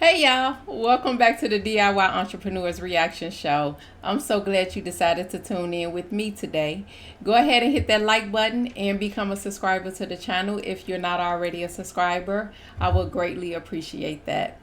Hey y'all, welcome back to the DIY Entrepreneurs Reaction Show. I'm so glad you decided to tune in with me today. Go ahead and hit that like button and become a subscriber to the channel if you're not already a subscriber. I would greatly appreciate that.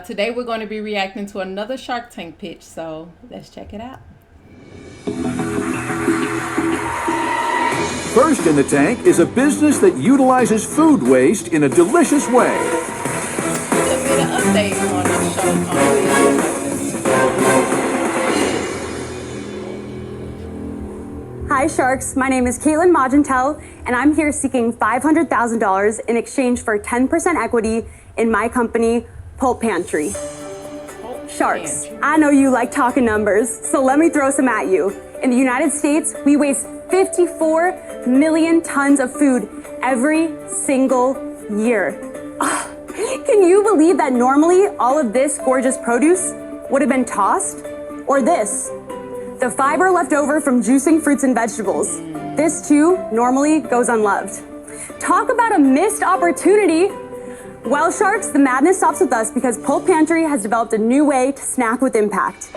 Today we're going to be reacting to another Shark Tank pitch, so let's check it out. First in the tank is a business that utilizes food waste in a delicious way. A bit of update on the show. Hi Sharks, my name is Caitlin Magentel, and I'm here seeking $500,000 in exchange for 10% equity in my company, Pulp Pantry. Sharks, I know you like talking numbers, so let me throw some at you. In the United States, we waste 54 million tons of food every single year. Can you believe that normally all of this gorgeous produce would have been tossed? Or this, the fiber left over from juicing fruits and vegetables. This too normally goes unloved. Talk about a missed opportunity. Well, Sharks, the madness stops with us because Pulp Pantry has developed a new way to snack with impact.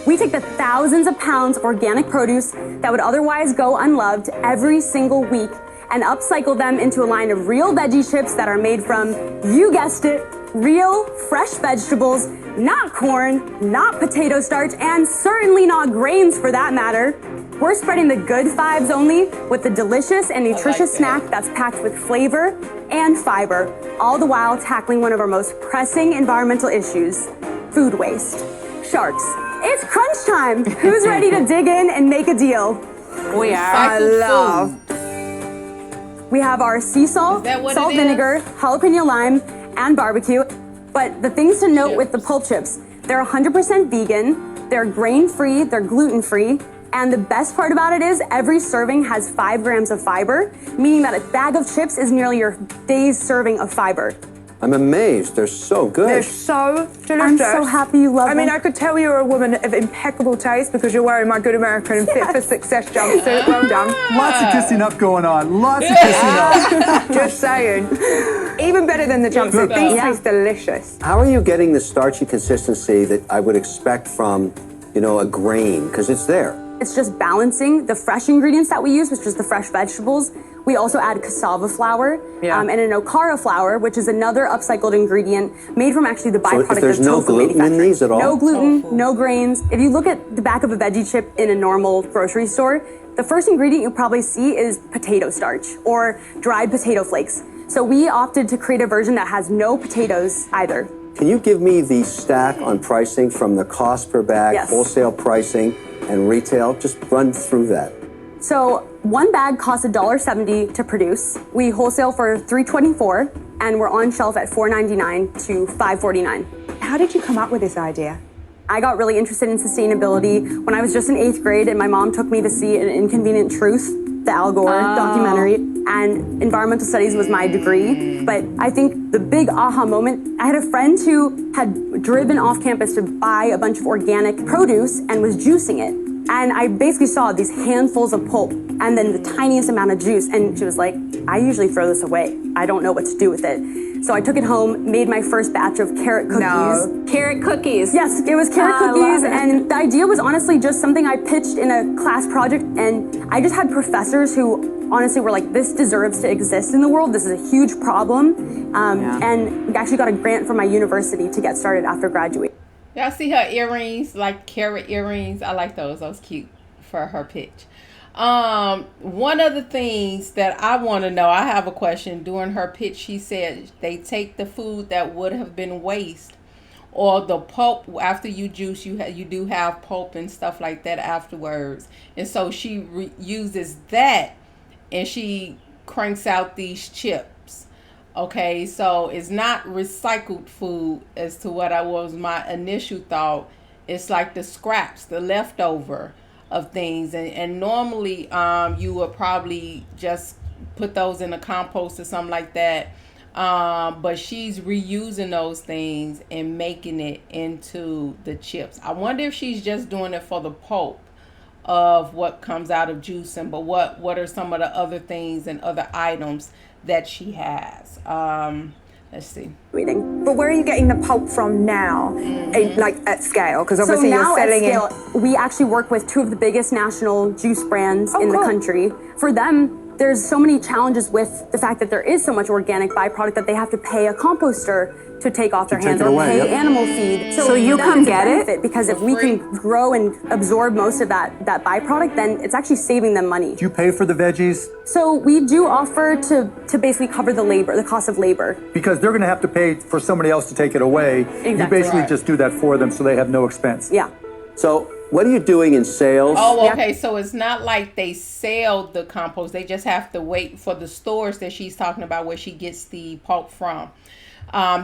We take the thousands of pounds of organic produce that would otherwise go unloved every single week and upcycle them into a line of real veggie chips that are made from, you guessed it, real fresh vegetables, not corn, not potato starch, and certainly not grains for that matter. We're spreading the good vibes only with the delicious and nutritious snack that's packed with flavor and fiber, all the while tackling one of our most pressing environmental issues, food waste. Sharks, it's crunch time. Who's ready to dig in and make a deal? We are. We have our sea salt, salt vinegar, jalapeno lime, and barbecue. But the things to note with the Pulp chips, they're 100% vegan, they're grain-free, they're gluten-free, and the best part about it is every serving has 5 grams of fiber, meaning that a bag of chips is nearly your day's serving of fiber. I'm amazed. They're so good. They're so delicious. I'm so happy you love them. I mean, I could tell you're a woman of impeccable taste because you're wearing my Good American Fit for Success jumpsuit. Well done. Lots of kissing up going on. Lots of kissing up. Just saying. Even better than the jumpsuit. These taste delicious. How are you getting the starchy consistency that I would expect from, a grain? Because it's there. It's just balancing the fresh ingredients that we use, which is the fresh vegetables. We also add cassava flour and an okara flour, which is another upcycled ingredient made from actually the byproduct of tofu. So there's no gluten in these at all? No gluten, no grains. If you look at the back of a veggie chip in a normal grocery store, the first ingredient you'll probably see is potato starch or dried potato flakes. So we opted to create a version that has no potatoes either. Can you give me the stack on pricing from the cost per bag, wholesale pricing, and retail? Just run through that. So one bag costs $1.70 to produce. We wholesale for $3.24, and we're on shelf at $4.99 to $5.49. How did you come up with this idea? I got really interested in sustainability when I was just in 8th grade, and my mom took me to see An Inconvenient Truth, the Al Gore documentary, and environmental studies was my degree. But I think the big aha moment, I had a friend who had driven off campus to buy a bunch of organic produce and was juicing it. And I basically saw these handfuls of pulp and then the tiniest amount of juice. And she was like, I usually throw this away. I don't know what to do with it. So I took it home, made my first batch of carrot cookies. No. Carrot cookies. Yes, it was carrot cookies. And the idea was honestly just something I pitched in a class project. And I just had professors who honestly were like, this deserves to exist in the world. This is a huge problem. And we actually got a grant from my university to get started after graduating. Y'all see her earrings, like carrot earrings? I like those. Those cute for her pitch. One of the things that I want to know, I have a question. During her pitch, she said they take the food that would have been waste or the pulp after you juice. You do have pulp and stuff like that afterwards. And so she uses that and she cranks out these chips. Okay, so it's not recycled food as to what was my initial thought. It's like the scraps, the leftover of things. And normally you would probably just put those in a compost or something like that. But she's reusing those things and making it into the chips. I wonder if she's just doing it for the pulp of what comes out of juicing, but what are some of the other things and other items that she has. Let's see. But where are you getting the pulp from now, like at scale? Because obviously so now you're selling at scale, we actually work with 2 of the biggest national juice brands in the country. For them, there's so many challenges with the fact that there is so much organic byproduct that they have to pay a composter to take off their hands, or pay animal feed. So you come get it? Because if we can grow and absorb most of that byproduct, then it's actually saving them money. Do you pay for the veggies? So we do offer to basically cover the labor, the cost of labor. Because they're going to have to pay for somebody else to take it away. Exactly. You basically just do that for them so they have no expense. Yeah. So what are you doing in sales? Oh, okay. So it's not like they sell the compost. They just have to wait for the stores that she's talking about where she gets the pulp from.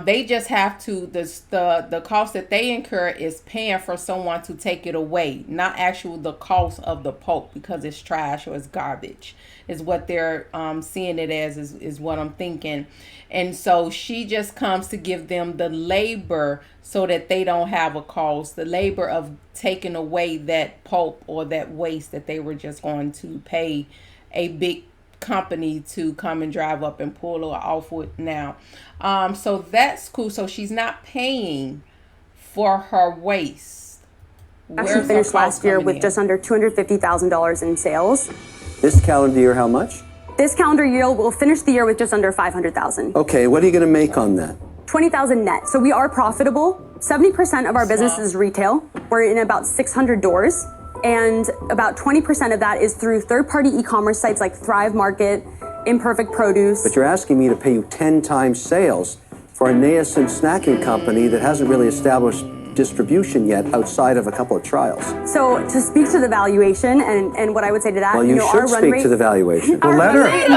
They just have to, the cost that they incur is paying for someone to take it away, not actual the cost of the pulp, because it's trash or it's garbage is what they're seeing it as, is what I'm thinking. And so she just comes to give them the labor so that they don't have a cost, the labor of taking away that pulp or that waste that they were just going to pay a big company to come and drive up and pull her off with now. So that's cool. So she's not paying for her waste. Actually finished last year with just under $250,000 in sales. This calendar year, how much? This calendar year, we'll finish the year with just under $500,000. Okay, what are you going to make on that? $20,000 net. So we are profitable. 70% of our business is retail. We're in about 600 doors. And about 20% of that is through third-party e-commerce sites like Thrive Market, Imperfect Produce. But you're asking me to pay you 10 times sales for a nascent snacking company that hasn't really established distribution yet outside of a couple of trials. So to speak to the valuation and what I would say to that, well, you should our run speak rate, to the valuation. Our run rate in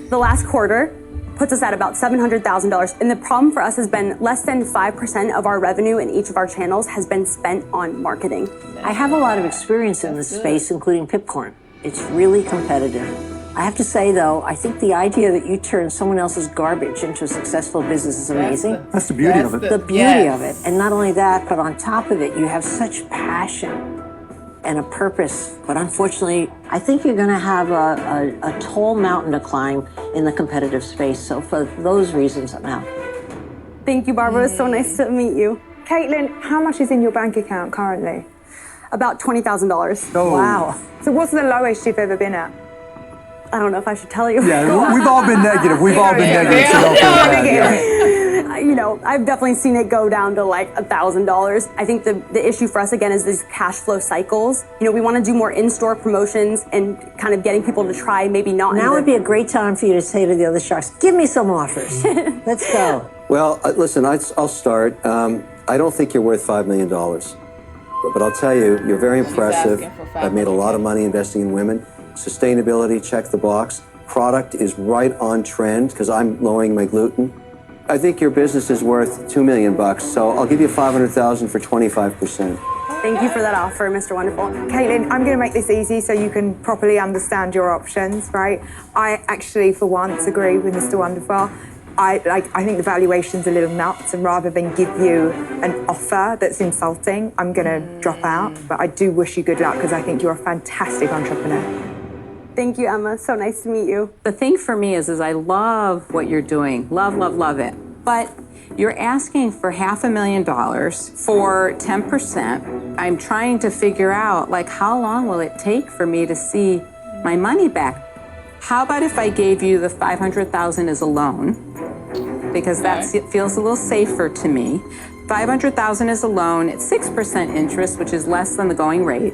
the last quarter puts us at about $700,000. And the problem for us has been less than 5% of our revenue in each of our channels has been spent on marketing. I have a lot of experience in this space, including Pipcorn. It's really competitive. I have to say, though, I think the idea that you turn someone else's garbage into a successful business is amazing. That's the beauty of it. The beauty of it. And not only that, but on top of it, you have such passion and a purpose. But unfortunately, I think you're going to have a tall mountain to climb in the competitive space. So for those reasons, I'm out. Thank you, Barbara. It's so nice to meet you. Caitlin, how much is in your bank account currently? About $20,000. Oh. Wow. So what's the lowest you've ever been at? I don't know if I should tell you. Yeah, we've all been negative. We've all been negative. So don't feel bad. Yeah. I've definitely seen it go down to like $1,000. I think the issue for us again is these cash flow cycles. We want to do more in-store promotions and kind of getting people to try, maybe not. Now would be a great time for you to say to the other sharks, give me some offers. Let's go. Well, listen, I'll start. I don't think you're worth $5 million. But I'll tell you, you're very impressive. I've made a lot of money investing in women. Sustainability, check the box. Product is right on trend because I'm lowering my gluten. I think your business is worth $2 million, so I'll give you $500,000 for 25%. Thank you for that offer, Mr. Wonderful. Caitlin, I'm going to make this easy so you can properly understand your options, right? I actually, for once, agree with Mr. Wonderful. I think the valuation's a little nuts, and rather than give you an offer that's insulting, I'm going to drop out. But I do wish you good luck because I think you're a fantastic entrepreneur. Thank you, Emma. So nice to meet you. The thing for me is I love what you're doing. Love, love, love it. But you're asking for $500,000 for 10%. I'm trying to figure out, how long will it take for me to see my money back? How about if I gave you the $500,000 as a loan? Because that feels a little safer to me. $500,000 as a loan at 6% interest, which is less than the going rate.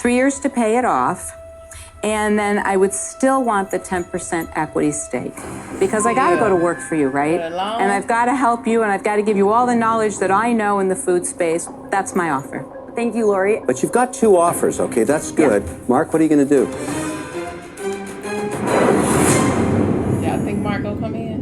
3 years to pay it off. And then I would still want the 10% equity stake because I got to go to work for you, right? And I've got to help you and I've got to give you all the knowledge that I know in the food space. That's my offer. Thank you, Lori. But you've got 2 offers, okay? That's good. Yeah. Mark, what are you going to do? Yeah, I think Mark will come in.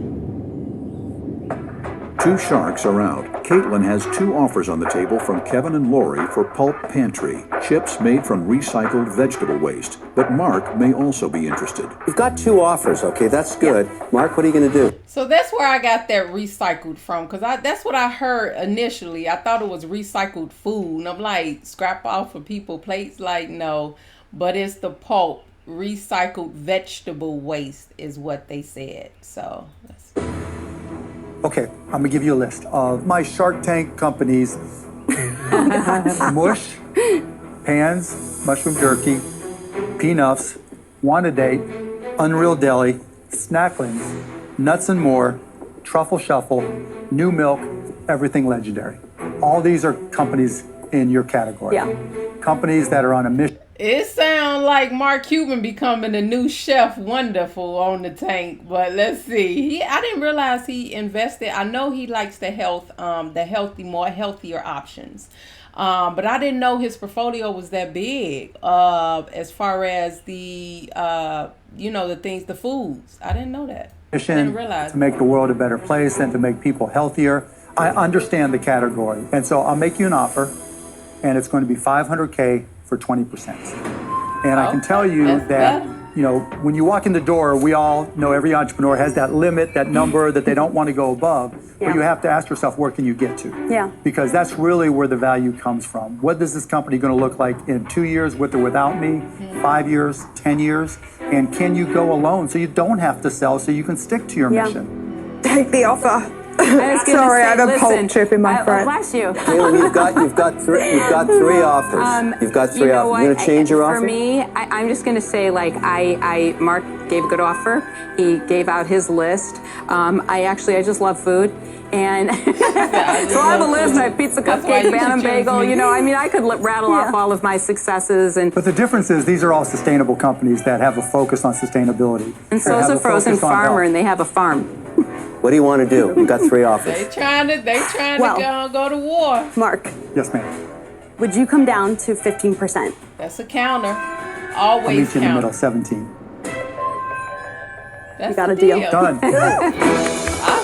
2 sharks are out. Caitlin has 2 offers on the table from Kevin and Lori for Pulp Pantry, chips made from recycled vegetable waste. But Mark may also be interested. You've got 2 offers, okay? That's good. Yeah. Mark, what are you going to do? So that's where I got that recycled from, because that's what I heard initially. I thought it was recycled food. And I'm like, scrap off for people plates? No. But it's the pulp. Recycled vegetable waste is what they said. So let's see. Okay, I'm gonna give you a list of my Shark Tank companies. Mush, Pans, Mushroom Jerky, Peanuts, Want a Date, Unreal Deli, Snacklings, Nuts and More, Truffle Shuffle, New Milk, Everything Legendary. All these are companies in your category. Yeah. Companies that are on a mission. It sounds like Mark Cuban becoming the new chef wonderful on the tank, but let's see. I didn't realize he invested. I know he likes the more healthier options. But I didn't know his portfolio was that big as far as the the foods. I didn't know that. I didn't realize. To make the world a better place and to make people healthier. I understand the category. And so I'll make you an offer, and it's going to be $500K for 20%. And I can tell you that, when you walk in the door, we all know every entrepreneur has that limit, that number that they don't want to go above. Yeah. But you have to ask yourself, where can you get to? Yeah. Because that's really where the value comes from. What is this company going to look like in 2 years, with or without me, 5 years, 10 years? And can you go alone so you don't have to sell, so you can stick to your mission? Take the offer. Sorry, I had a Pulp chip in my throat. Bless you. Caitlin, you've got three offers. You've got three offers. You're gonna change your offer? For me, I'm just gonna say, Mark gave a good offer. He gave out his list. I just love food. And so I have a list. I have pizza, cupcake, banana bagel. I could rattle off all of my successes. But the difference is these are all sustainable companies that have a focus on sustainability. And so is a frozen farmer, and they have a farm. What do you want to do? You've got three offers. They trying to go to war. Mark. Yes, ma'am. Would you come down to 15%? That's a counter. I'll Always meet you in the middle, counter. 17. That's You got the a deal. Done. I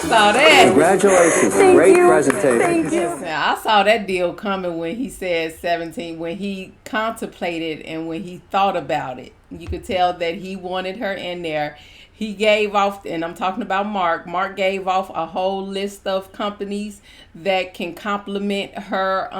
saw that. Congratulations. Great presentation. Thank you. Listen, I saw that deal coming when he said 17, when he contemplated and when he thought about it. You could tell that he wanted her in there. He gave off, and I'm talking about Mark. Mark gave off a whole list of companies that can complement her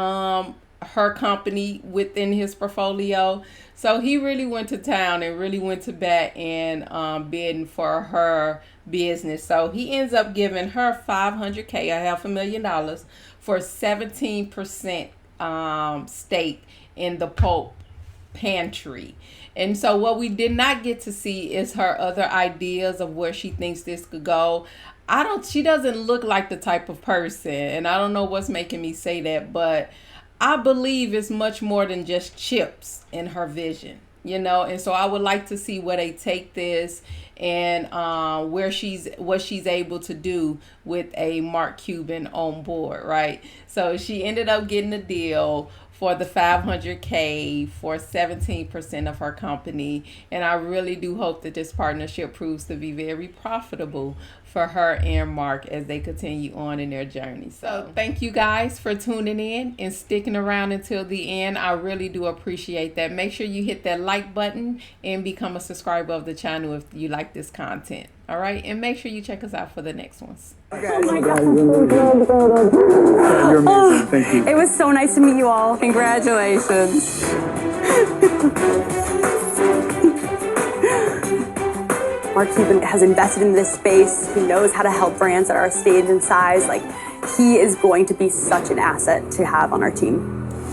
company within his portfolio. So he really went to town and really went to bat and bidding for her business. So he ends up giving her $500K, $500,000 for 17% stake in the Pulp Pantry. And so what we did not get to see is her other ideas of where she thinks this could go. She doesn't look like the type of person, and I don't know what's making me say that, but I believe it's much more than just chips in her vision, and so I would like to see where they take this and what she's able to do with a Mark Cuban on board, right? So she ended up getting a deal for the $500K for 17% of her company. And I really do hope that this partnership proves to be very profitable for her and Mark as they continue on in their journey. So thank you guys for tuning in and sticking around until the end. I really do appreciate that. Make sure you hit that like button and become a subscriber of the channel if you like this content. All right, and make sure you check us out for the next ones. You're amazing. Thank you. It was so nice to meet you all. Congratulations. Mark Cuban has invested in this space. He knows how to help brands at our stage and size. He is going to be such an asset to have on our team.